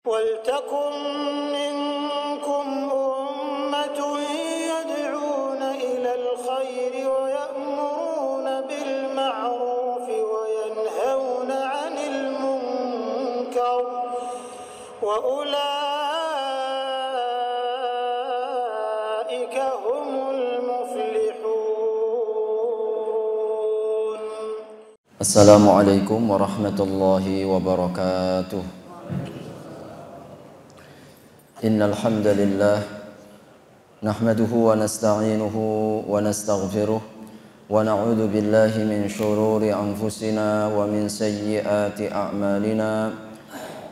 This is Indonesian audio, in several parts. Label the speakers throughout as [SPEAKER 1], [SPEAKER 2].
[SPEAKER 1] وَلْتَكُنْ مِنْكُمْ أُمَّةٌ يَدْعُونَ إِلَى الْخَيْرِ وَيَأْمُرُونَ بِالْمَعْرُوفِ وَيَنْهَوْنَ عَنِ الْمُنْكَرِ وَأُولَئِكَ هُمُ الْمُفْلِحُونَ.
[SPEAKER 2] Assalamualaikum warahmatullahi wabarakatuh. Innal hamdalillah nahmaduhu wa nasta'inuhu wa nastaghfiruh wa na'udzu billahi min shururi anfusina wa min sayyiati a'malina.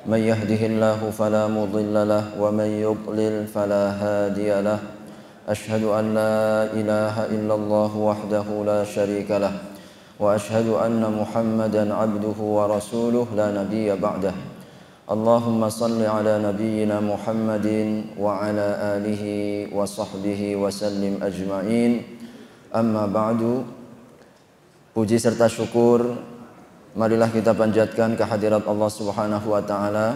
[SPEAKER 2] May yahdihillahu fala mudilla lahu wa may yudlil fala hadiya lahu. Ashhadu an la ilaha illallah wahdahu la syarika lahu wa ashhadu anna Muhammadan abduhu wa rasuluh la nabiyya ba'dah. Allahumma salli ala nabiyyina Muhammadin wa ala alihi wa sahbihi wa sallim ajma'in. Amma ba'du. Puji serta syukur marilah kita panjatkan kehadirat Allah Subhanahu wa taala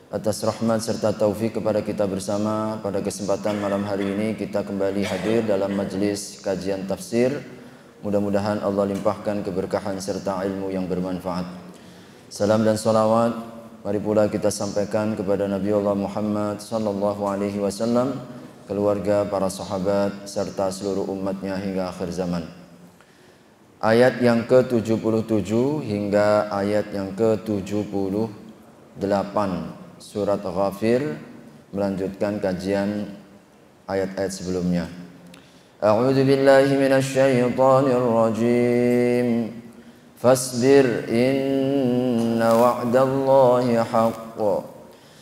[SPEAKER 2] atas rahmat serta taufik kepada kita bersama. Pada kesempatan malam hari ini kita kembali hadir dalam majlis kajian tafsir. Mudah-mudahan Allah limpahkan keberkahan serta ilmu yang bermanfaat. Salam dan salawat mari pula kita sampaikan kepada Nabi Allah Muhammad sallallahu alaihi wasallam, keluarga, para sahabat serta seluruh umatnya hingga akhir zaman. Ayat yang ke-77 hingga ayat yang ke-78 surat Ghafir melanjutkan kajian ayat-ayat sebelumnya. A'udzu billahi minasyaitonir rajim. Fasbir inna wa'dallahi haqqun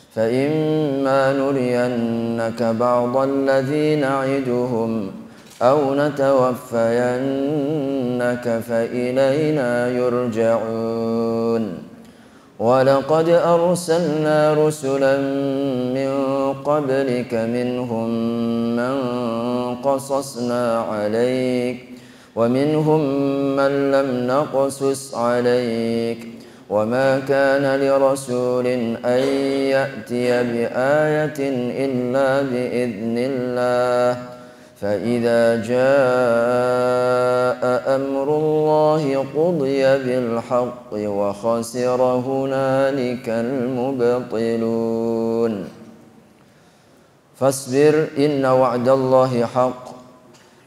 [SPEAKER 2] fa imma nuriyannaka ba'dal ladzi na'iduhum aw natawaffayannaka fa ilayna yurja'un. وَلَقَدْ أَرْسَلْنَا رُسُلًا مِّن قَبْلِكَ مِنْهُم مَّن قَصَصْنَا عَلَيْكَ وَمِنْهُم مَّن لَّمْ نَقْصُصْ عَلَيْكَ وَمَا كَانَ لِرَسُولٍ أَن يَأْتِيَ بِآيَةٍ إِلَّا بِإِذْنِ اللَّهِ فَإِذَا جَاءَ أَمْرُ اللَّهِ قُضِيَ بِالْحَقِّ وَخَسِرَ هُنَالِكَ الْمُبْطِلُونَ. فَاصْبِرْ إِنَّ وَعْدَ اللَّهِ حَقٌّ.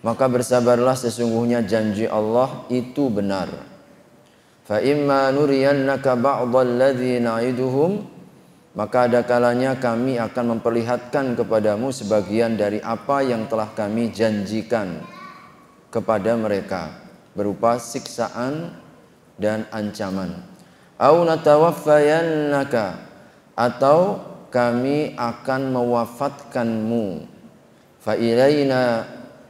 [SPEAKER 2] Maka bersabarlah, sesungguhnya janji Allah itu benar. فَإِمَّا نُرِيَنَّكَ بَعْضَ الَّذِي نَعِدُهُمْ. Maka ada kalanya kami akan memperlihatkan kepadamu sebagian dari apa yang telah kami janjikan kepada mereka berupa siksaan dan ancaman. Au natawaffayannaka, atau kami akan mewafatkanmu. Fa ilaina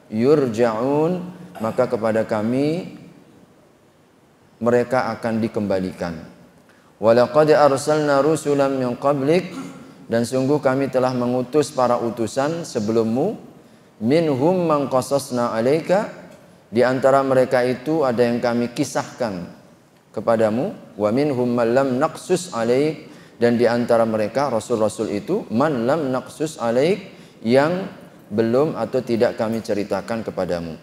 [SPEAKER 2] yurja'un, maka kepada kami mereka akan dikembalikan. Walaqad arsalna rusulan min qablik, dan sungguh kami telah mengutus para utusan sebelummu. Minhum man qasasna alaika, di antara mereka itu ada yang kami kisahkan kepadamu. Wa minhum man lam naqsus alaik, dan di antara mereka rasul-rasul itu man lam naqsus alaik, yang belum atau tidak kami ceritakan kepadamu.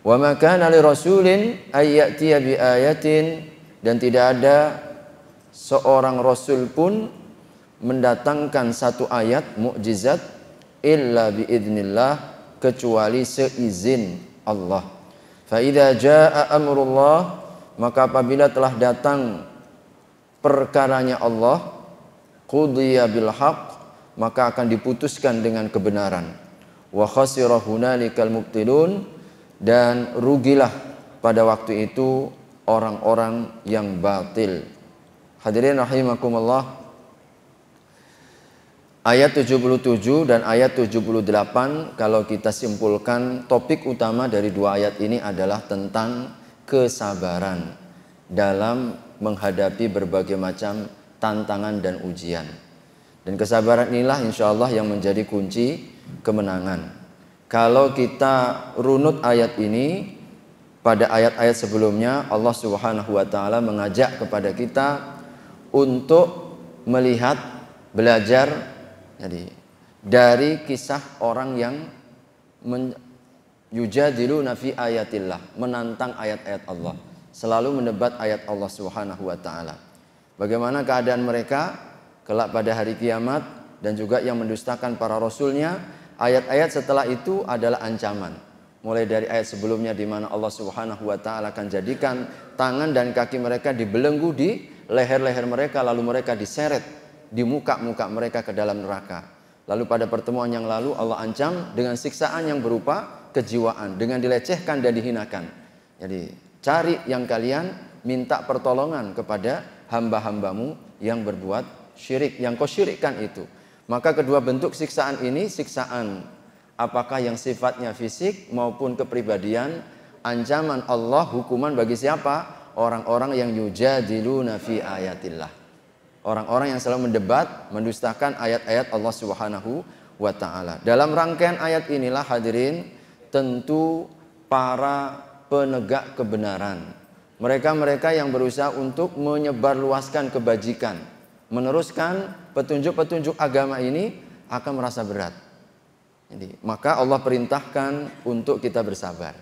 [SPEAKER 2] Wa ma kana li rasulin ay ya'tiya bi ayatin, dan tidak ada seorang rasul pun mendatangkan satu ayat mukjizat illa biidznillah, kecuali seizin Allah. Fa idza jaa amrullah, maka apabila telah datang perkaranya Allah, qudiya bil haqq, maka akan diputuskan dengan kebenaran. Wa khasira hunalikal mubtilun, dan rugilah pada waktu itu orang-orang yang batil. Hadirin rahimakumullah, ayat 77 dan ayat 78 kalau kita simpulkan, topik utama dari dua ayat ini adalah tentang kesabaran dalam menghadapi berbagai macam tantangan dan ujian. Dan kesabaran inilah insya Allah yang menjadi kunci kemenangan. Kalau kita runut ayat ini, pada ayat-ayat sebelumnya Allah Subhanahu wa taala mengajak kepada kita untuk melihat belajar jadi dari kisah orang yang yujadiluna fi ayatillah, menantang ayat-ayat Allah, selalu mendebat ayat Allah Subhanahu wa taala. Bagaimana keadaan mereka kelak pada hari kiamat, dan juga yang mendustakan para rasulnya. Ayat-ayat setelah itu adalah ancaman. Mulai dari ayat sebelumnya di mana Allah Subhanahu wa taala akan jadikan tangan dan kaki mereka dibelenggu di leher-leher mereka, lalu mereka diseret di muka-muka mereka ke dalam neraka. Lalu pada pertemuan yang lalu Allah ancam dengan siksaan yang berupa kejiwaan, dengan dilecehkan dan dihinakan. Jadi cari yang kalian minta pertolongan kepada hamba-hambamu yang berbuat syirik, yang kau syirikkan itu. Maka kedua bentuk siksaan ini, siksaan apakah yang sifatnya fisik maupun kepribadian, ancaman Allah, hukuman bagi siapa? Orang-orang yang yujadiluna fi ayatillah. Orang-orang yang selalu mendebat, mendustakan ayat-ayat Allah Subhanahu wa taala. Dalam rangkaian ayat inilah hadirin, tentu para penegak kebenaran, mereka-mereka yang berusaha untuk menyebarluaskan kebajikan, meneruskan petunjuk-petunjuk agama ini akan merasa berat. Jadi, maka Allah perintahkan untuk kita bersabar.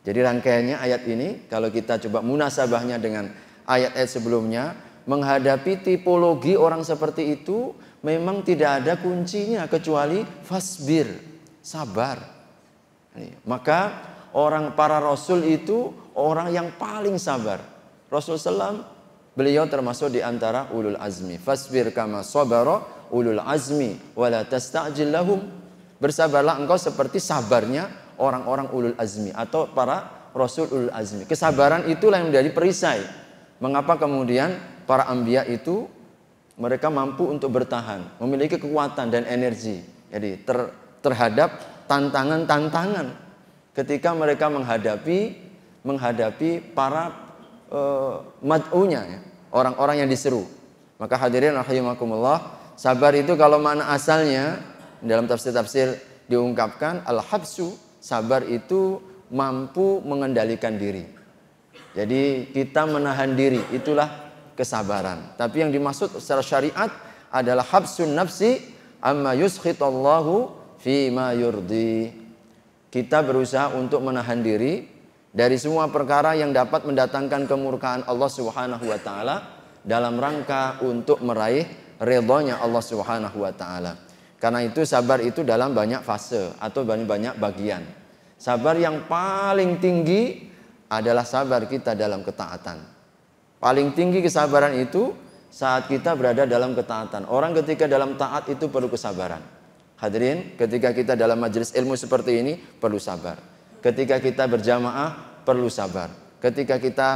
[SPEAKER 2] Jadi rangkaiannya ayat ini, kalau kita coba munasabahnya dengan ayat-ayat sebelumnya, menghadapi tipologi orang seperti itu memang tidak ada kuncinya kecuali fasbir, sabar. Maka para rasul itu orang yang paling sabar. Rasul SAW, beliau termasuk di antara ulul azmi. Fasbir kama sabara ulul azmi wala tasta'jil lahum. Bersabarlah engkau seperti sabarnya orang-orang ulul azmi atau para rasul ulul azmi. Kesabaran itulah yang menjadi perisai. Mengapa kemudian para anbiya itu mereka mampu untuk bertahan, memiliki kekuatan dan energi. Jadi terhadap tantangan-tantangan ketika mereka menghadapi para mad'unya, ya, orang-orang yang diseru. Maka hadirin rahimakumullah, sabar itu kalau mana asalnya dalam tafsir-tafsir diungkapkan al-habsu, sabar itu mampu mengendalikan diri. Jadi kita menahan diri, itulah kesabaran. Tapi yang dimaksud secara syariat adalah habsun nafsi amma yuskhitallahu fi ma yurdi. Kita berusaha untuk menahan diri dari semua perkara yang dapat mendatangkan kemurkaan Allah Subhanahu wa taala dalam rangka untuk meraih ridhonya Allah Subhanahu wa taala. Karena itu sabar itu dalam banyak fase atau banyak bagian. Sabar yang paling tinggi adalah sabar kita dalam ketaatan. Paling tinggi kesabaran itu saat kita berada dalam ketaatan. Orang ketika dalam taat itu perlu kesabaran. Hadirin, ketika kita dalam majelis ilmu seperti ini perlu sabar. Ketika kita berjamaah perlu sabar. Ketika kita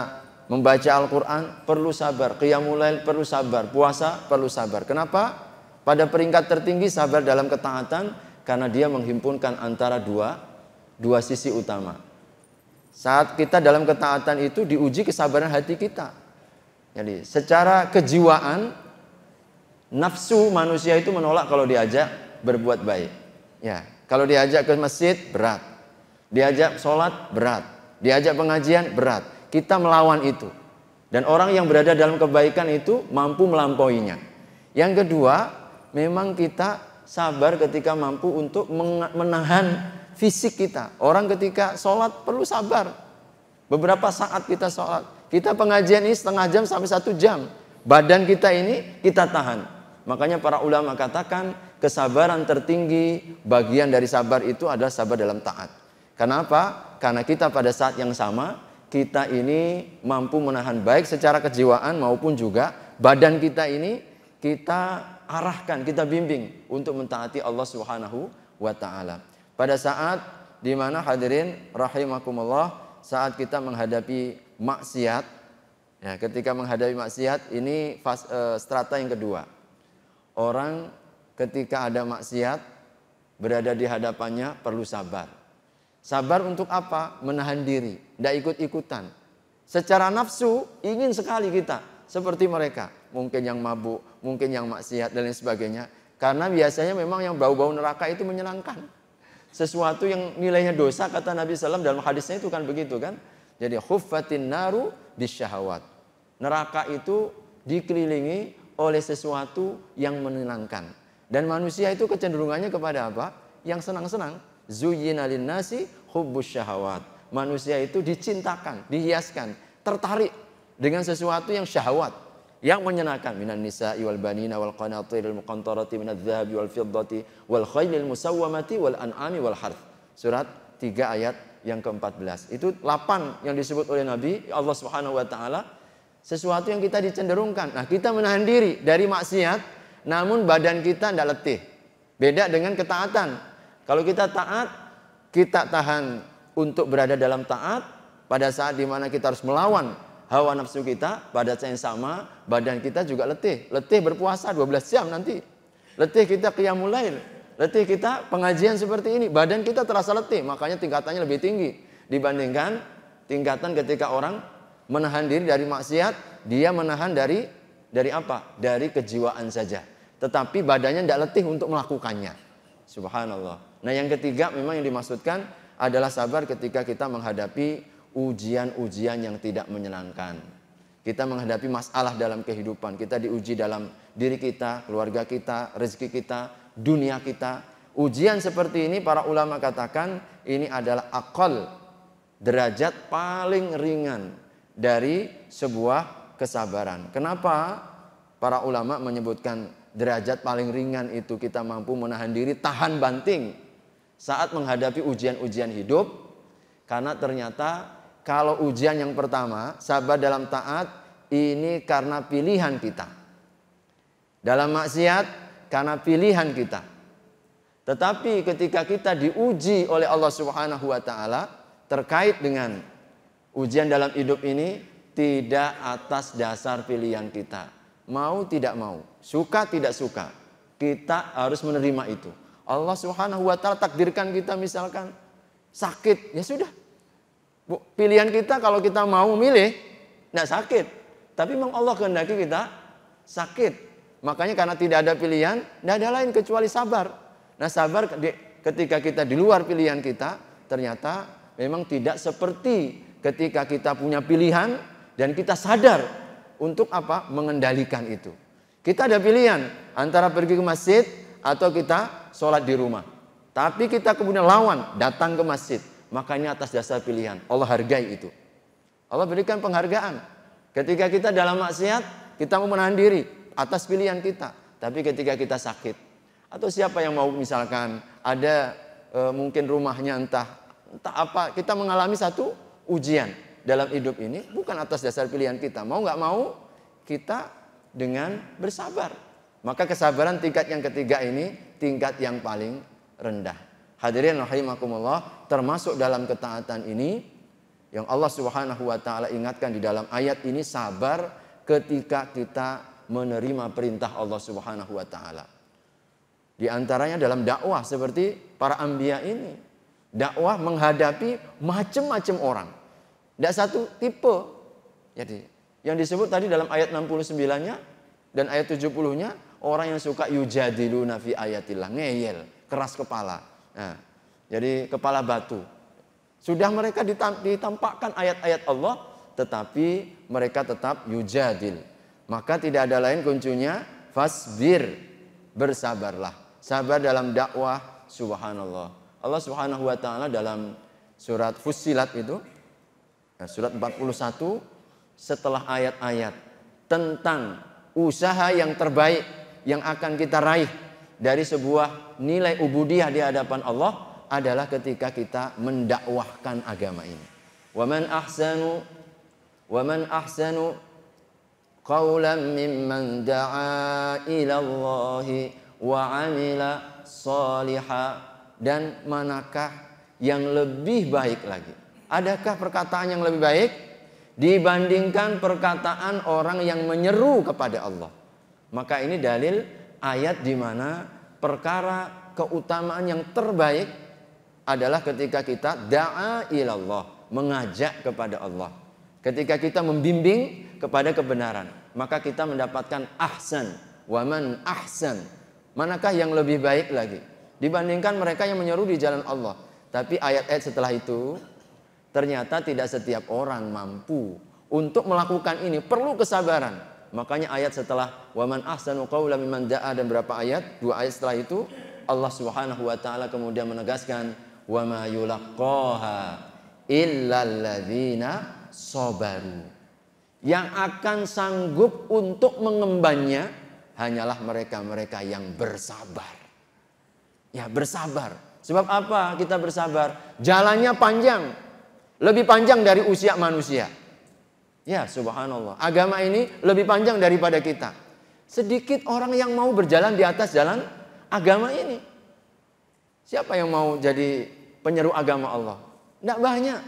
[SPEAKER 2] membaca Al-Quran perlu sabar. Qiyamul lail perlu sabar. Puasa perlu sabar. Kenapa? Pada peringkat tertinggi sabar dalam ketaatan karena dia menghimpunkan antara dua sisi utama. Saat kita dalam ketaatan itu diuji kesabaran hati kita. Jadi secara kejiwaan nafsu manusia itu menolak kalau diajak berbuat baik. Ya, kalau diajak ke masjid berat, diajak sholat berat, diajak pengajian berat. Kita melawan itu. Dan orang yang berada dalam kebaikan itu mampu melampauinya. Yang kedua, memang kita sabar ketika mampu untuk menahan fisik kita. Orang ketika sholat perlu sabar. Beberapa saat kita sholat, kita pengajian ini setengah jam sampai 1 jam. Badan kita ini kita tahan. Makanya para ulama katakan kesabaran tertinggi, bagian dari sabar itu adalah sabar dalam taat. Kenapa? Karena kita pada saat yang sama, kita ini mampu menahan baik secara kejiwaan maupun juga badan kita ini kita arahkan, kita bimbing untuk mentaati Allah Subhanahu wa taala. Pada saat di mana hadirin rahimakumullah, saat kita menghadapi maksiat, ya, ketika menghadapi maksiat ini strata yang kedua. Orang ketika ada maksiat berada di hadapannya perlu sabar. Sabar untuk apa? Menahan diri, tidak ikut-ikutan. Secara nafsu ingin sekali kita seperti mereka, mungkin yang mabuk, mungkin yang maksiat dan lain sebagainya. Karena biasanya memang yang bau-bau neraka itu menyenangkan. Sesuatu yang nilainya dosa, kata Nabi SAW dalam hadisnya itu kan begitu kan. Jadi khuffatin naru bisyahawat. Neraka itu dikelilingi oleh sesuatu yang menyenangkan. Dan manusia itu kecenderungannya kepada apa? Yang senang-senang. Zuyyina linnasi hubbus syahawat. Manusia itu dicintakan, dihiaskan, tertarik dengan sesuatu yang syahwat, yang menyenangkan. Minan nisa'i wal banina wal qanatiril muqantarati minadz dzahabi wal fiddati wal khailil musawwamati wal an'ami wal harth. Surat 3 ayat yang ke-14. Itu 8 yang disebut oleh Nabi Allah Subhanahu wa taala, sesuatu yang kita dicenderungkan. Nah, kita menahan diri dari maksiat, namun badan kita tidak letih. Beda dengan ketaatan. Kalau kita taat, kita tahan untuk berada dalam taat. Pada saat dimana kita harus melawan hawa nafsu kita, pada saat yang sama badan kita juga letih. Letih berpuasa 12 jam nanti. Letih kita qiyamul lail. Letih kita pengajian seperti ini, badan kita terasa letih, makanya tingkatannya lebih tinggi dibandingkan tingkatan ketika orang menahan diri dari maksiat. Dia menahan dari apa? Dari kejiwaan saja, tetapi badannya tidak letih untuk melakukannya. Subhanallah. Nah, yang ketiga memang yang dimaksudkan adalah sabar ketika kita menghadapi ujian-ujian yang tidak menyenangkan. Kita menghadapi masalah dalam kehidupan, kita diuji dalam diri kita, keluarga kita, rezeki kita, dunia kita. Ujian seperti ini para ulama katakan ini adalah aqal, derajat paling ringan dari sebuah kesabaran. Kenapa para ulama menyebutkan derajat paling ringan itu? Kita mampu menahan diri, tahan banting saat menghadapi ujian-ujian hidup. Karena ternyata kalau ujian yang pertama, sabar dalam taat, ini karena pilihan kita. Dalam maksiat, karena pilihan kita. Tetapi ketika kita diuji oleh Allah Subhanahu wa taala terkait dengan ujian dalam hidup ini, tidak atas dasar pilihan kita. Mau tidak mau, suka tidak suka, kita harus menerima itu. Allah Subhanahu wa taala takdirkan kita misalkan sakit, ya sudah. Pilihan kita kalau kita mau milih tidak sakit. Tapi memang Allah kehendaki kita sakit. Makanya karena tidak ada pilihan, tidak ada lain kecuali sabar. Nah, sabar ketika kita di luar pilihan kita, ternyata memang tidak seperti ketika kita punya pilihan dan kita sadar untuk apa? Mengendalikan itu. Kita ada pilihan antara pergi ke masjid atau kita sholat di rumah. Tapi kita kemudian lawan, datang ke masjid. Makanya atas dasar pilihan, Allah hargai itu. Allah berikan penghargaan. Ketika kita dalam maksiat, kita mau menahan diri atas pilihan kita. Tapi ketika kita sakit, atau siapa yang mau misalkan ada mungkin rumahnya entah apa, kita mengalami satu ujian dalam hidup ini, bukan atas dasar pilihan kita. Mau nggak mau, kita dengan bersabar. Maka kesabaran tingkat yang ketiga ini tingkat yang paling rendah. Hadirin rahimakumullah, termasuk dalam ketaatan ini yang Allah Subhanahu wa taala ingatkan di dalam ayat ini, sabar ketika kita menerima perintah Allah Subhanahu wa taala. Di antaranya dalam dakwah seperti para anbiya ini. Dakwah menghadapi macam-macam orang. Tidak satu tipe. Jadi yang disebut tadi dalam ayat 69-nya dan ayat 70-nya, orang yang suka yujadiluna fi ayatillah, ngeyel, keras kepala. Nah, jadi kepala batu. Sudah mereka ditampakkan ayat-ayat Allah, tetapi mereka tetap yujadil. Maka tidak ada lain kuncinya, fasbir, bersabarlah. Sabar dalam dakwah, subhanallah. Allah Subhanahu wa taala dalam surat Fussilat itu, surat 41, setelah ayat-ayat tentang usaha yang terbaik yang akan kita raih dari sebuah nilai ubudiyah di hadapan Allah adalah ketika kita mendakwahkan agama ini. Wa man ahsanu qawlan mimman da'a ila Allahi wa 'amila shalihan. Dan manakah yang lebih baik lagi? Adakah perkataan yang lebih baik dibandingkan perkataan orang yang menyeru kepada Allah? Maka ini dalil ayat di mana perkara keutamaan yang terbaik adalah ketika kita da'a ilallah, mengajak kepada Allah. Ketika kita membimbing kepada kebenaran, maka kita mendapatkan ahsan, waman ahsan. Manakah yang lebih baik lagi dibandingkan mereka yang menyeru di jalan Allah? Tapi ayat-ayat setelah itu, ternyata tidak setiap orang mampu untuk melakukan ini. Perlu kesabaran. Makanya ayat setelah wa man ahsanu qawlan mimman da'a dan berapa ayat? 2 ayat setelah itu Allah Subhanahu wa taala kemudian menegaskan wa ma yulaqqaha illal ladzina sabaru. Yang akan sanggup untuk mengembannya hanyalah mereka-mereka yang bersabar. Ya, bersabar. Sebab apa kita bersabar? Jalannya panjang. Lebih panjang dari usia manusia. Ya, subhanallah. Agama ini lebih panjang daripada kita. Sedikit orang yang mau berjalan di atas jalan agama ini. Siapa yang mau jadi penyeru agama Allah? Tidak banyak.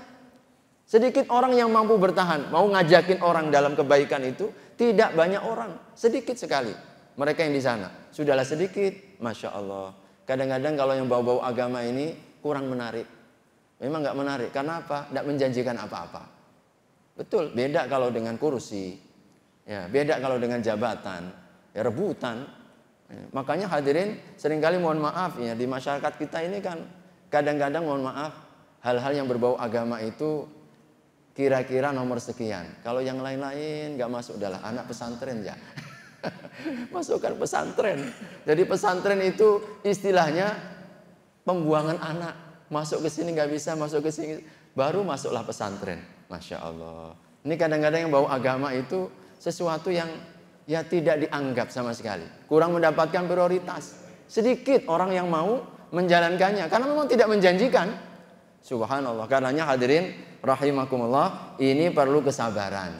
[SPEAKER 2] Sedikit orang yang mampu bertahan, mau ngajakin orang dalam kebaikan itu, tidak banyak orang. Sedikit sekali. Mereka yang di sana. Sudahlah sedikit, Masya Allah. Kadang-kadang kalau yang bau-bau agama ini kurang menarik. Memang nggak menarik. Karena apa? Tidak menjanjikan apa-apa. Betul, beda kalau dengan kursi, ya, beda kalau dengan jabatan, ya, rebutan. Ya, makanya hadirin seringkali mohon maaf ya di masyarakat kita ini kan kadang-kadang mohon maaf hal-hal yang berbau agama itu kira-kira nomor sekian. Kalau yang lain-lain nggak masuk adalah anak pesantren ya. Masukkan pesantren. Jadi pesantren itu istilahnya pembuangan anak. Masuk ke sini nggak bisa, masuk ke sini baru masuklah pesantren. Masya Allah. Ini kadang-kadang yang bau agama itu sesuatu yang ya tidak dianggap sama sekali. Kurang mendapatkan prioritas. Sedikit orang yang mau menjalankannya. Karena memang tidak menjanjikan. Subhanallah. Karenanya hadirin rahimakumullah. Ini perlu kesabaran.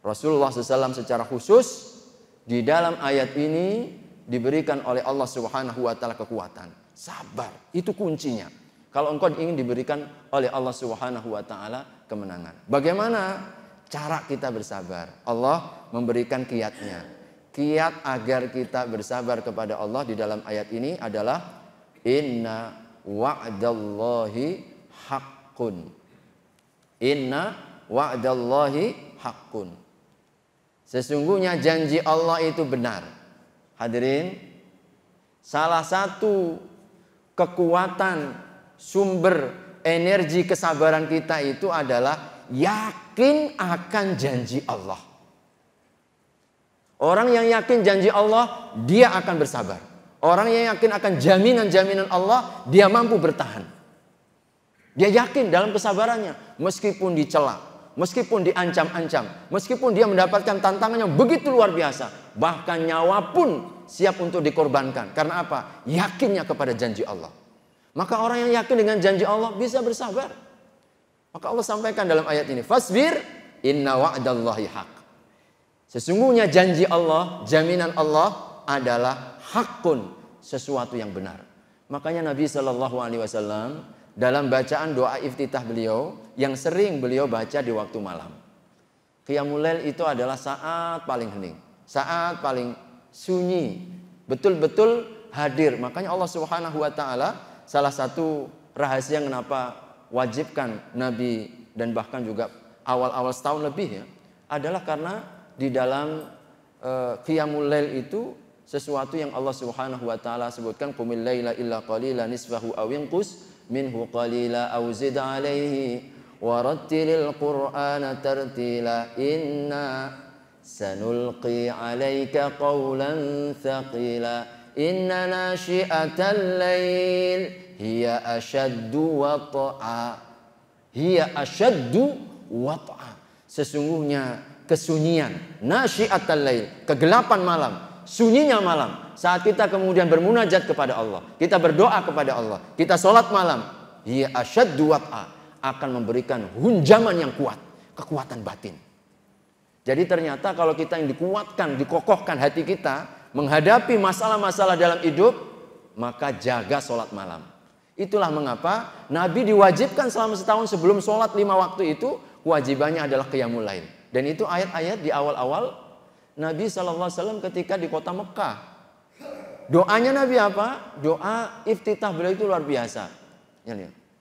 [SPEAKER 2] Rasulullah SAW secara khusus di dalam ayat ini diberikan oleh Allah Subhanahu wa taala kekuatan. Sabar. Itu kuncinya. Kalau engkau ingin diberikan oleh Allah Subhanahu wa taala kemenangan. Bagaimana cara kita bersabar? Allah memberikan kiatnya. Kiat agar kita bersabar kepada Allah di dalam ayat ini adalah inna wa'dallahi haqqun. Inna wa'dallahi haqqun. Sesungguhnya janji Allah itu benar. Hadirin, salah satu kekuatan sumber energi kesabaran kita itu adalah yakin akan janji Allah. Orang yang yakin janji Allah, dia akan bersabar. Orang yang yakin akan jaminan-jaminan Allah, dia mampu bertahan. Dia yakin dalam kesabarannya, meskipun dicela, meskipun diancam-ancam, meskipun dia mendapatkan tantangan yang begitu luar biasa, bahkan nyawa pun siap untuk dikorbankan. Karena apa? Yakinnya kepada janji Allah. Maka orang yang yakin dengan janji Allah bisa bersabar. Maka Allah sampaikan dalam ayat ini, fasbir inna wa'dallahi haq. Sesungguhnya janji Allah, jaminan Allah adalah hakun, sesuatu yang benar. Makanya Nabi SAW dalam bacaan doa iftitah beliau yang sering beliau baca di waktu malam. Qiyamul Lail itu adalah saat paling hening, saat paling sunyi, betul-betul hadir. Makanya Allah Subhanahu wa taala salah satu rahasia kenapa wajibkan Nabi dan bahkan juga awal-awal setahun lebih ya, adalah karena di dalam Qiyamul Lail itu sesuatu yang Allah Subhanahu wa taala sebutkan qumil laila illa qalila nisfahu aw inqus minhu qalila aw zid alaihi warattilil qur'ana tartila inna sanulqi alaika qawlan thaqila inna nashi'atal lail hiya ashaddu wat'a. Hiya ashaddu wat'a. Sesungguhnya kesunyian, nashi'atal lail, kegelapan malam, sunyinya malam. Saat kita kemudian bermunajat kepada Allah, kita berdoa kepada Allah, kita sholat malam, hiya ashaddu wat'a, akan memberikan hunjaman yang kuat, kekuatan batin. Jadi ternyata kalau kita yang dikuatkan, dikokohkan hati kita menghadapi masalah-masalah dalam hidup, maka jaga sholat malam. Itulah mengapa Nabi diwajibkan selama setahun sebelum sholat 5 waktu itu, kewajibannya adalah qiyamul lail. Dan itu ayat-ayat di awal-awal Nabi SAW ketika di kota Mekah. Doanya Nabi apa? Doa iftitah beliau itu luar biasa.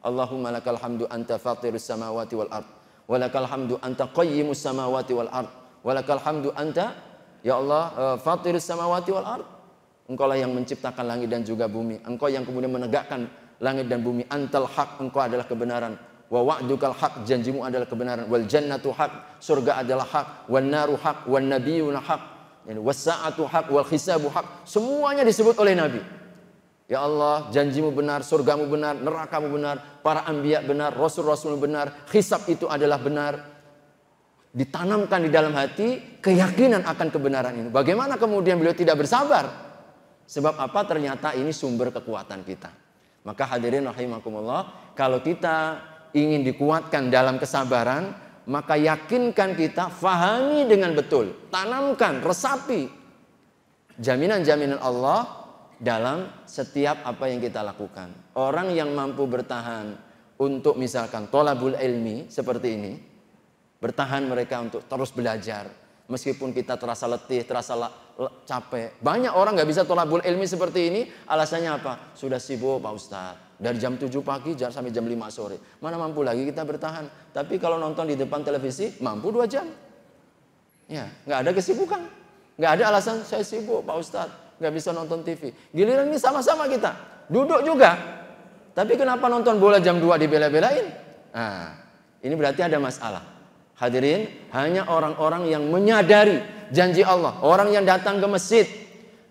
[SPEAKER 2] Allahumma lakal hamdu anta fatirus samawati wal ard, walakal hamdu anta qayyimus samawati wal ard, walakal hamdu anta, ya Allah, fatirus samawati wal ard. Engkau lah yang menciptakan langit dan juga bumi. Engkau yang kemudian menegakkan langit dan bumi. Antal haq, engkau adalah kebenaran. Wa wa'dukal haq, janjimu adalah kebenaran. Wal jannatu haq, surga adalah hak. Wan naru haq, wan nabiyuna haq, Was-sa'atu haq wal hisabu haq. Semuanya disebut oleh Nabi. Ya Allah, janjimu benar, surgamu benar, nerakamu benar, para anbiya benar, rasul-rasul benar, hisab itu adalah benar. Ditanamkan di dalam hati keyakinan akan kebenaran ini. Bagaimana kemudian beliau tidak bersabar? Sebab apa? Ternyata ini sumber kekuatan kita. Maka hadirin rahimakumullah, kalau kita ingin dikuatkan dalam kesabaran, maka yakinkan kita, fahami dengan betul, tanamkan, resapi jaminan-jaminan Allah dalam setiap apa yang kita lakukan. Orang yang mampu bertahan untuk misalkan thalabul ilmi seperti ini, bertahan mereka untuk terus belajar meskipun kita terasa letih, terasa capek. Banyak orang nggak bisa thalabul ilmi seperti ini, alasannya apa? Sudah sibuk Pak Ustadz, dari jam 7 pagi sampai jam 5 sore. Mana mampu lagi kita bertahan. Tapi kalau nonton di depan televisi mampu 2 jam. Ya, nggak ada kesibukan, nggak ada alasan saya sibuk Pak Ustadz, nggak bisa nonton TV. Giliran ini sama-sama kita duduk juga, tapi kenapa nonton bola jam 2 dibela-belain? Nah, ini berarti ada masalah. Hadirin, hanya orang-orang yang menyadari janji Allah, orang yang datang ke masjid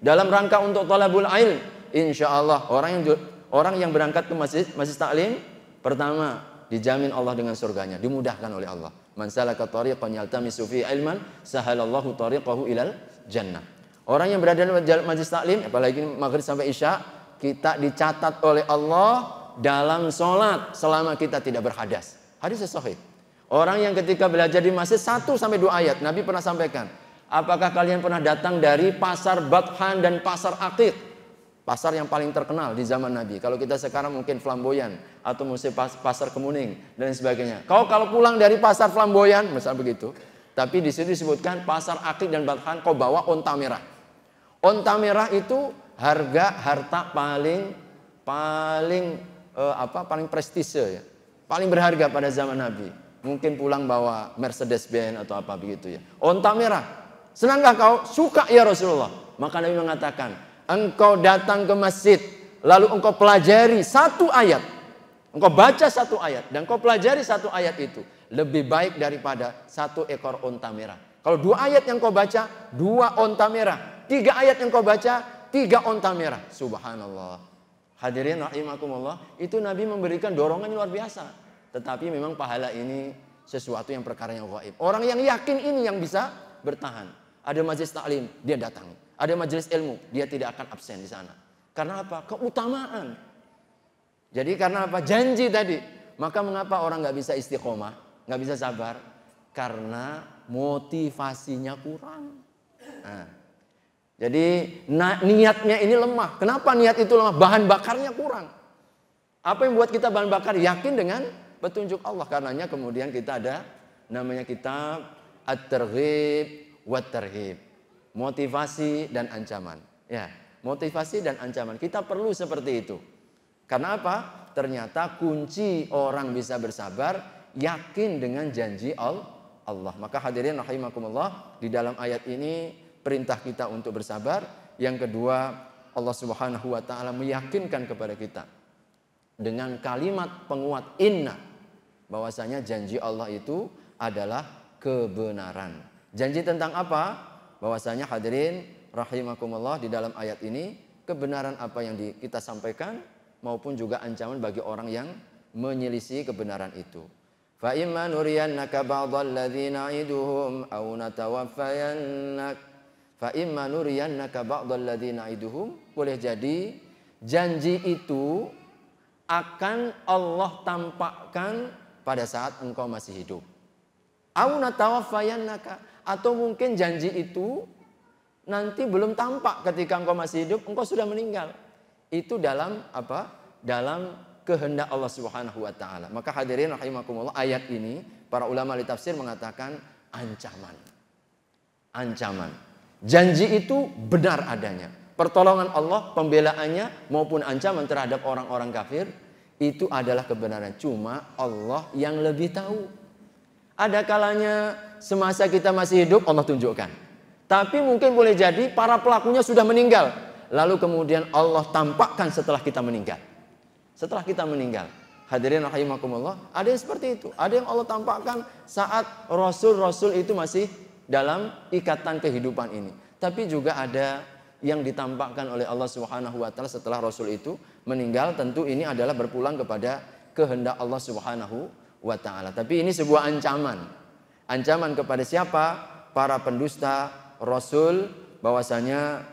[SPEAKER 2] dalam rangka untuk thalabul ilm, insya Allah orang yang berangkat ke masjid taklim, pertama dijamin Allah dengan surganya, dimudahkan oleh Allah. Man salaka tariqan yaltamisu fi ilman sahalallahu tariqahu ilal jannah. Orang yang berada di majlis taklim, apalagi maghrib sampai isya, kita dicatat oleh Allah dalam sholat selama kita tidak berhadas. Hadis sahih. Orang yang ketika belajar di masjid 1-2 ayat, Nabi pernah sampaikan, apakah kalian pernah datang dari pasar Bathan dan pasar Aqiq? Pasar yang paling terkenal di zaman Nabi. Kalau kita sekarang mungkin Flamboyan atau mesti pasar Kemuning dan sebagainya. Kalau pulang dari pasar Flamboyan, misal begitu, tapi di situ disebutkan pasar Aqiq dan Bathan, kau bawa onta merah. Onta merah itu harta paling prestise ya, paling berharga pada zaman Nabi. Mungkin pulang bawa Mercedes Benz atau apa begitu ya. Onta merah. Senangkah kau? Suka ya Rasulullah. Maka Nabi mengatakan, engkau datang ke masjid, lalu engkau pelajari 1 ayat. Engkau baca 1 ayat dan engkau pelajari 1 ayat itu, lebih baik daripada 1 ekor onta merah. Kalau 2 ayat yang kau baca, 2 onta merah. 3 ayat yang kau baca, 3 onta merah. Subhanallah. Hadirin rahimakumullah, itu Nabi memberikan dorongan yang luar biasa. Tetapi memang pahala ini sesuatu yang perkara yang gaib. Orang yang yakin ini yang bisa bertahan. Ada majelis taklim, dia datang. Ada majelis ilmu, dia tidak akan absen di sana. Karena apa? Keutamaan. Jadi karena apa? Janji tadi. Maka mengapa orang nggak bisa istiqomah, nggak bisa sabar? Karena motivasinya kurang. Nah, jadi niatnya ini lemah. Kenapa niat itu lemah? Bahan bakarnya kurang. Apa yang buat kita bahan bakar? Yakin dengan petunjuk Allah. Karenanya kemudian kita ada namanya kitab At-Targhib wat Tarhib. Motivasi dan ancaman. Ya, motivasi dan ancaman. Kita perlu seperti itu. Karena apa? Ternyata kunci orang bisa bersabar yakin dengan janji Allah. Maka hadirin rahimakumullah, di dalam ayat ini perintah kita untuk bersabar. Yang kedua, Allah Subhanahu wa taala meyakinkan kepada kita dengan kalimat penguat inna, bahwasanya janji Allah itu adalah kebenaran. Janji tentang apa? Bahwasanya hadirin rahimakumullah, di dalam ayat ini kebenaran apa yang kita sampaikan maupun juga ancaman bagi orang yang menyelisih kebenaran itu. Fa imma nuriyannaka ba'dal ladzina na'iduhum aw natawaffayannak. Fa imma nuriyannaka ba'dal ladzina na'iduhum, boleh jadi janji itu akan Allah tampakkan pada saat engkau masih hidup. Au natawaffayannaka, atau mungkin janji itu nanti belum tampak ketika engkau masih hidup, engkau sudah meninggal. Itu dalam apa? Dalam kehendak Allah Subhanahu wa taala. Maka hadirin rahimakumullah, ayat ini para ulama di tafsir mengatakan ancaman. Ancaman. Janji itu benar adanya. Pertolongan Allah, pembelaannya maupun ancaman terhadap orang-orang kafir itu adalah kebenaran. Cuma Allah yang lebih tahu. Ada kalanya semasa kita masih hidup Allah tunjukkan. Tapi mungkin boleh jadi para pelakunya sudah meninggal. Lalu kemudian Allah tampakkan setelah kita meninggal. Setelah kita meninggal. Hadirin rahimakumullah, ada yang seperti itu. Ada yang Allah tampakkan saat rasul-rasul itu masih dalam ikatan kehidupan ini. tapi juga ada yang ditampakkan oleh Allah Subhanahu wa taala setelah Rasul itu meninggal. Tentu ini adalah berpulang kepada kehendak Allah Subhanahu wa taala. Tapi ini sebuah ancaman. Ancaman kepada siapa? Para pendusta Rasul, bahwasanya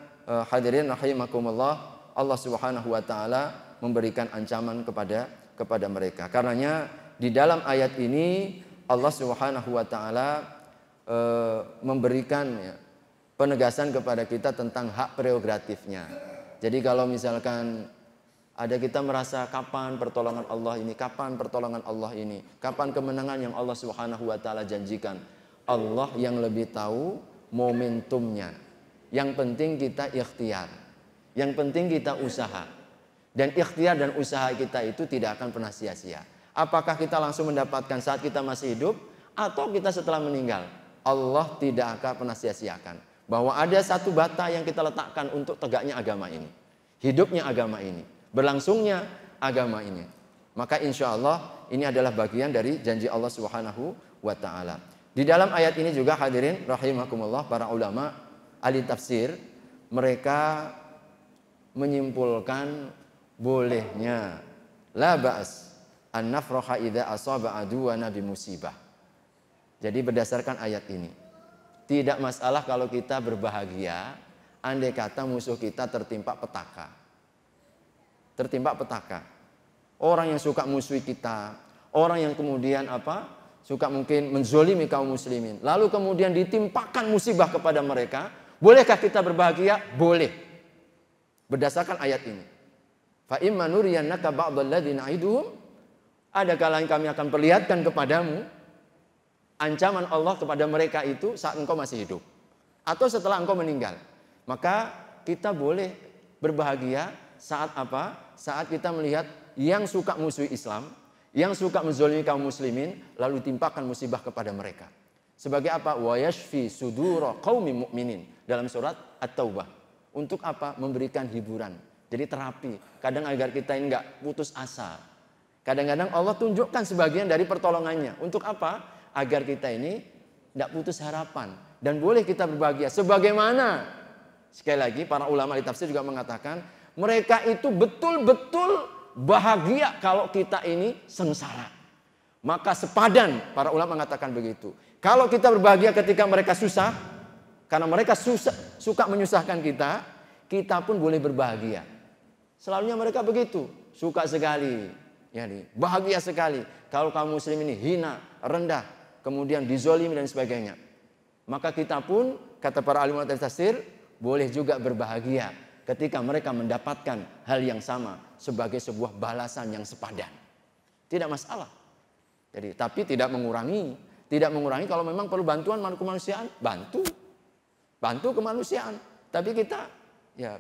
[SPEAKER 2] hadirin rahimakumullah, Allah Subhanahu wa taala memberikan ancaman kepada mereka. Karenanya di dalam ayat ini Allah Subhanahu wa taala memberikan penegasan kepada kita tentang hak prerogatifnya. Jadi kalau misalkan ada kita merasa kapan pertolongan Allah ini, kapan pertolongan Allah ini, kapan kemenangan yang Allah Subhanahu wa taala janjikan, Allah yang lebih tahu momentumnya. Yang penting kita ikhtiar. Yang penting kita usaha. Dan ikhtiar dan usaha kita itu tidak akan pernah sia-sia. Apakah kita langsung mendapatkan saat kita masih hidup atau kita setelah meninggal? Allah tidak akan pernah sia-siakan. Bahwa ada satu bata yang kita letakkan untuk tegaknya agama ini. Hidupnya agama ini. Berlangsungnya agama ini. Maka insya Allah ini adalah bagian dari janji Allah Subhanahu wa ta'ala. Di dalam ayat ini juga hadirin rahimakumullah, para ulama ahli tafsir mereka menyimpulkan bolehnya la ba's an nafraha idza asaba aduwana bi musibah. Jadi berdasarkan ayat ini, tidak masalah kalau kita berbahagia andai kata musuh kita tertimpa petaka. Tertimpa petaka. Orang yang suka musuhi kita, orang yang kemudian suka mungkin menzolimi kaum muslimin, lalu kemudian ditimpakan musibah kepada mereka, bolehkah kita berbahagia? Boleh. Berdasarkan ayat ini. Fa imma nuriyannaka ba'dal ladzi na'iduhum, ada kalanya kami akan perlihatkan kepadamu ancaman Allah kepada mereka itu saat engkau masih hidup atau setelah engkau meninggal. Maka kita boleh berbahagia saat apa? Saat kita melihat yang suka musuhi Islam, yang suka menzalimi kaum muslimin, lalu timpakan musibah kepada mereka. Sebagai apa? Wa yashfi sudura qaumin mu'minin dalam surat At-Taubah. Untuk apa? Memberikan hiburan. Jadi terapi. Kadang agar kita ini enggak putus asa. Kadang-kadang Allah tunjukkan sebagian dari pertolongannya. Untuk apa? Agar kita ini tidak putus harapan dan boleh kita berbahagia. Sebagaimana sekali lagi para ulama di tafsir juga mengatakan mereka itu betul-betul bahagia kalau kita ini sengsara. Maka sepadan para ulama mengatakan begitu. Kalau kita berbahagia ketika mereka susah, karena mereka suka menyusahkan kita, kita pun boleh berbahagia. Selalunya mereka begitu, suka sekali, bahagia sekali kalau kaum muslim ini hina, rendah, kemudian dizolimi dan sebagainya. Maka kita pun, kata para ahli tafsir, boleh juga berbahagia ketika mereka mendapatkan hal yang sama sebagai sebuah balasan yang sepadan. Tidak masalah. Jadi, tapi tidak mengurangi kalau memang perlu bantuan kemanusiaan, bantu kemanusiaan. Tapi kita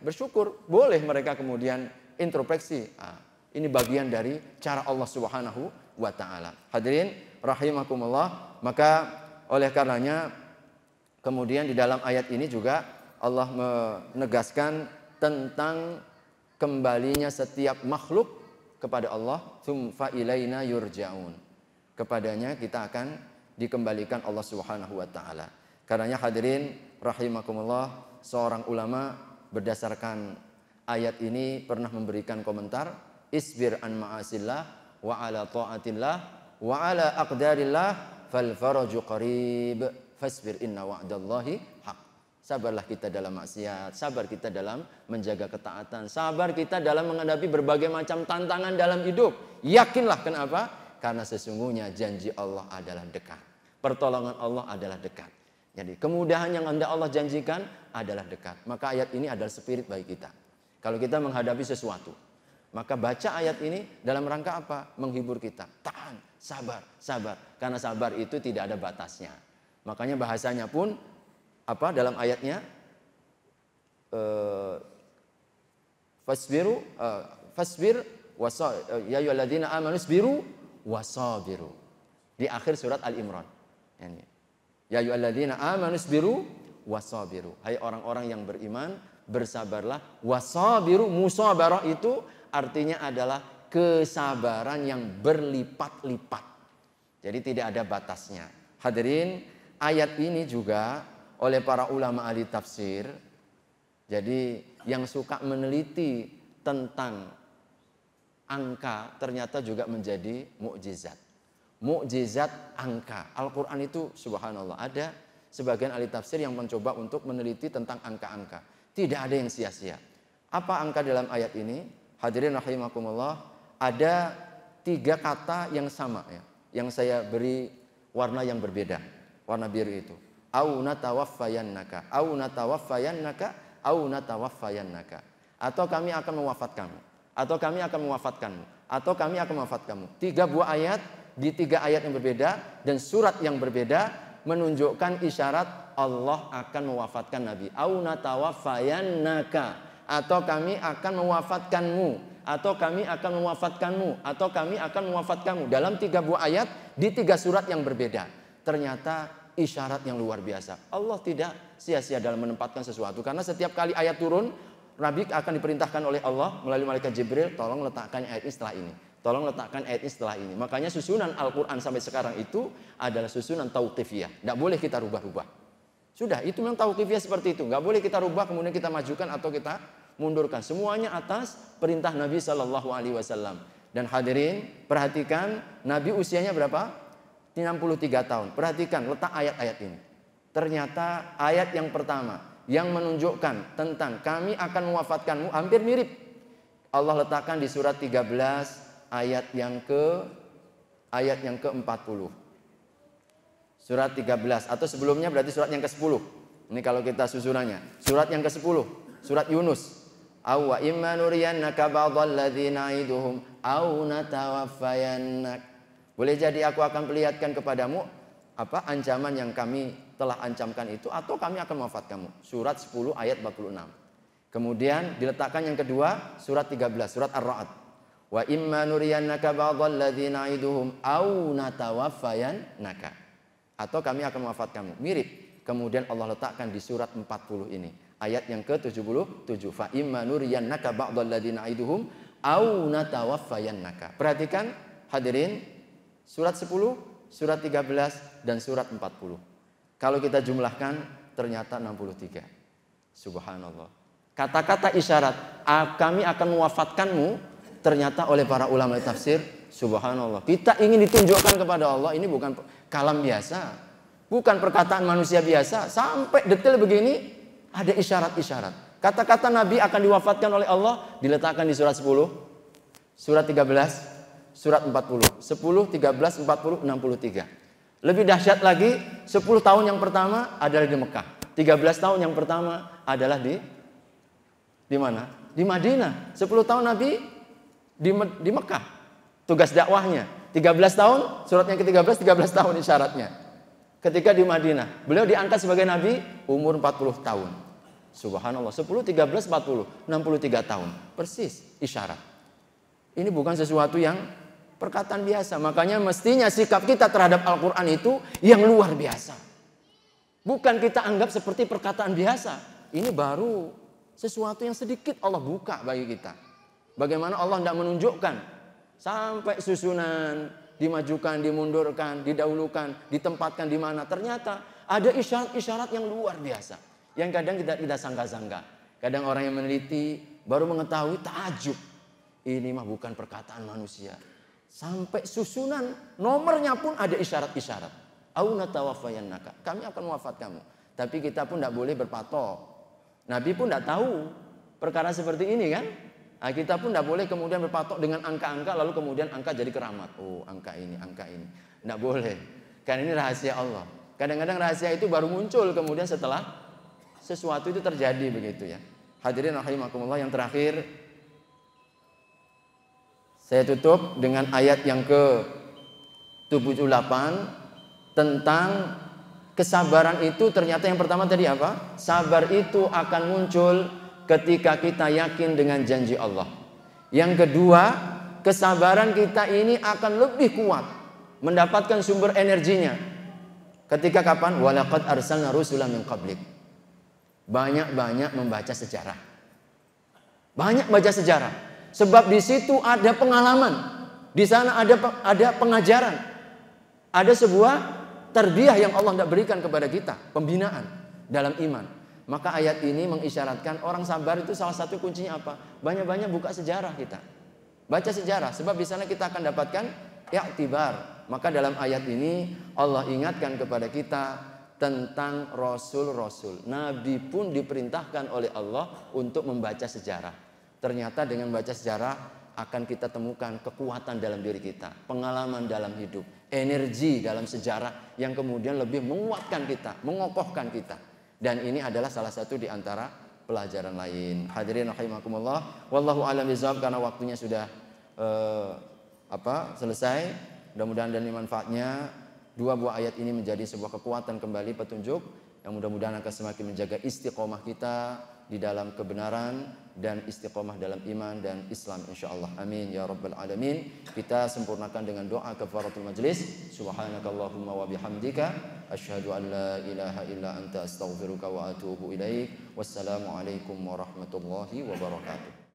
[SPEAKER 2] bersyukur, boleh mereka kemudian introspeksi. Ini bagian dari cara Allah Subhanahu wa taala. Hadirin rahimakumullah, maka oleh karenanya kemudian di dalam ayat ini juga Allah menegaskan tentang kembalinya setiap makhluk kepada Allah, tsumma ilaina yurja'un. Kepadanya kita akan dikembalikan Allah Subhanahu wa taala. Karenanya hadirin rahimakumullah, seorang ulama berdasarkan ayat ini pernah memberikan komentar, isbir an ma'asillah wa ala ta'atillah wa ala aqdarillah fal faraju qarib fasbir inna wa'dallahi haq. Sabarlah kita dalam maksiat, sabar kita dalam menjaga ketaatan, sabar kita dalam menghadapi berbagai macam tantangan dalam hidup. Yakinlah, kenapa? Karena sesungguhnya janji Allah adalah dekat. Pertolongan Allah adalah dekat. Jadi kemudahan yang hendak Allah janjikan adalah dekat. Maka ayat ini adalah spirit bagi kita. Kalau kita menghadapi sesuatu, maka baca ayat ini dalam rangka apa? Menghibur kita. Tahan, sabar, sabar. Karena sabar itu tidak ada batasnya. Makanya bahasanya pun apa dalam ayatnya? Fasbir ya ayyuhalladzina amanu isbiru wasabiru. Di akhir surat Al-Imran. Ya ayyuhalladzina amanu isbiru wasabiru. Hai orang-orang yang beriman, bersabarlah. Wasabiru, musabarah itu artinya adalah kesabaran yang berlipat-lipat. Jadi tidak ada batasnya. Hadirin, ayat ini juga oleh para ulama ahli tafsir. Jadi yang suka meneliti tentang angka ternyata juga menjadi mukjizat. Mukjizat angka. Al-Quran itu subhanallah, ada sebagian ahli tafsir yang mencoba untuk meneliti tentang angka-angka. Tidak ada yang sia-sia. Apa angka dalam ayat ini? Hadirin rahimakumullah, ada 3 kata yang sama ya, yang saya beri warna yang berbeda, warna biru itu. Au natawaffayannaka, au natawaffayannaka, au natawaffayannaka. Atau kami akan mewafatkanmu, atau kami akan mewafatkanmu, atau kami akan mewafatkanmu. 3 buah ayat di 3 ayat yang berbeda dan surat yang berbeda menunjukkan isyarat Allah akan mewafatkan Nabi. Au natawaffayannaka, atau kami akan mewafatkanmu, atau kami akan mewafatkanmu, atau kami akan mewafatkanmu. Dalam 3 buah ayat di 3 surat yang berbeda. Ternyata isyarat yang luar biasa. Allah tidak sia-sia dalam menempatkan sesuatu, karena setiap kali ayat turun, Nabi akan diperintahkan oleh Allah melalui malaikat Jibril, tolong letakkan ayat ini setelah ini, tolong letakkan ayat ini setelah ini. Makanya susunan Al-Quran sampai sekarang itu adalah susunan tauqifiyah. Tidak boleh kita rubah-rubah. Sudah, itu memang tauqifiyah seperti itu. Nggak boleh kita rubah kemudian kita majukan atau kita mundurkan. Semuanya atas perintah Nabi SAW. Dan hadirin, perhatikan Nabi usianya berapa? 63 tahun. Perhatikan letak ayat-ayat ini. Ternyata ayat yang pertama yang menunjukkan tentang kami akan mewafatkanmu hampir mirip. Allah letakkan di surat 13 ayat yang ke-40. Surat 13 atau sebelumnya berarti surat yang ke-10. Ini kalau kita susunannya. Surat yang ke-10, surat Yunus. Aw wa imma nuriyannaka ba'dhal ladzina na'iduhum aw natawaffayannak. Boleh jadi aku akan perlihatkan kepadamu apa ancaman yang kami telah ancamkan itu, atau kami akan mewafatkanmu. Surat 10 ayat 46. Kemudian diletakkan yang kedua, surat 13, surat Ar-Ra'd. Wa imma nuriyannaka ba'dhal ladzina na'iduhum aw natawaffayannaka. Atau kami akan mewafatkanmu. Mirip. Kemudian Allah letakkan di surat 40 ini. Ayat yang ke-77. Fa imma nuriyannaka ba'dhal ladzina na'iduhum aw natawaffayannaka. Perhatikan hadirin, surat 10, surat 13 dan surat 40. Kalau kita jumlahkan ternyata 63. Subhanallah. Kata-kata isyarat kami akan mewafatkanmu ternyata oleh para ulama tafsir, subhanallah. Kita ingin ditunjukkan kepada Allah, ini bukan kalam biasa, bukan perkataan manusia biasa. Sampai detail begini ada isyarat-isyarat. Kata-kata Nabi akan diwafatkan oleh Allah diletakkan di surat 10, surat 13, surat 40. 10, 13, 40, 63. Lebih dahsyat lagi, 10 tahun yang pertama adalah di Mekah. 13 tahun yang pertama adalah di mana? Di Madinah. 10 tahun Nabi di Mekah. Tugas dakwahnya. 13 tahun, suratnya ke-13, 13 tahun isyaratnya. Ketika di Madinah, beliau diangkat sebagai Nabi umur 40 tahun. Subhanallah, 10, 13, 40, 63 tahun. Persis isyarat. Ini bukan sesuatu yang perkataan biasa. Makanya mestinya sikap kita terhadap Al-Quran itu yang luar biasa. Bukan kita anggap seperti perkataan biasa. Ini baru sesuatu yang sedikit Allah buka bagi kita. Bagaimana Allah tidak menunjukkan sampai susunan, dimajukan, dimundurkan, didahulukan, ditempatkan di mana. Ternyata ada isyarat-isyarat yang luar biasa. Yang kadang kita sangka-sangka. Kadang orang yang meneliti baru mengetahui takjub. Ini mah bukan perkataan manusia. Sampai susunan nomornya pun ada isyarat-isyarat. Au natawaffayannaka. Kami akan mewafat kamu. Tapi kita pun tidak boleh berpatok. Nabi pun tidak tahu perkara seperti ini kan. Nah, kita pun tidak boleh kemudian berpatok dengan angka-angka lalu kemudian angka jadi keramat. Oh, angka ini, angka ini. Tidak boleh. Karena ini rahasia Allah. Kadang-kadang rahasia itu baru muncul kemudian setelah sesuatu itu terjadi begitu ya. Hadirin rahimakumullah, yang terakhir saya tutup dengan ayat yang ke-78 tentang kesabaran itu. Ternyata yang pertama tadi apa? Sabar itu akan muncul ketika kita yakin dengan janji Allah. Yang kedua, kesabaran kita ini akan lebih kuat, mendapatkan sumber energinya. Ketika kapan? Walaqad arsalna rusulan min qablik. Banyak-banyak membaca sejarah. Banyak baca sejarah. Sebab di situ ada pengalaman, di sana ada pengajaran, ada sebuah tarbiyah yang Allah tidak berikan kepada kita, pembinaan. dalam iman. Maka ayat ini mengisyaratkan orang sabar itu salah satu kuncinya apa? Banyak-banyak buka sejarah kita. Baca sejarah, sebab di sana kita akan dapatkan i'tibar. Maka dalam ayat ini Allah ingatkan kepada kita tentang rasul-rasul. Nabi pun diperintahkan oleh Allah untuk membaca sejarah. Ternyata dengan baca sejarah akan kita temukan kekuatan dalam diri kita, pengalaman dalam hidup, energi dalam sejarah yang kemudian lebih menguatkan kita, mengokohkan kita. Dan ini adalah salah satu di antara pelajaran lain. Hadirin rahimakumullah, wallahu a'lam bishawab, karena waktunya sudah selesai. Mudah-mudahan dan manfaatnya dua buah ayat ini menjadi sebuah kekuatan kembali, petunjuk yang mudah-mudahan akan semakin menjaga istiqomah kita di dalam kebenaran dan istiqomah dalam iman dan Islam insyaallah. Amin ya rabbal alamin. Kita sempurnakan dengan doa kafaratul majlis. Subhanakallahumma wa bihamdika asyhadu an la ilaha illa anta astaghfiruka wa atubu ilaik. Wassalamu alaikum warahmatullahi wabarakatuh.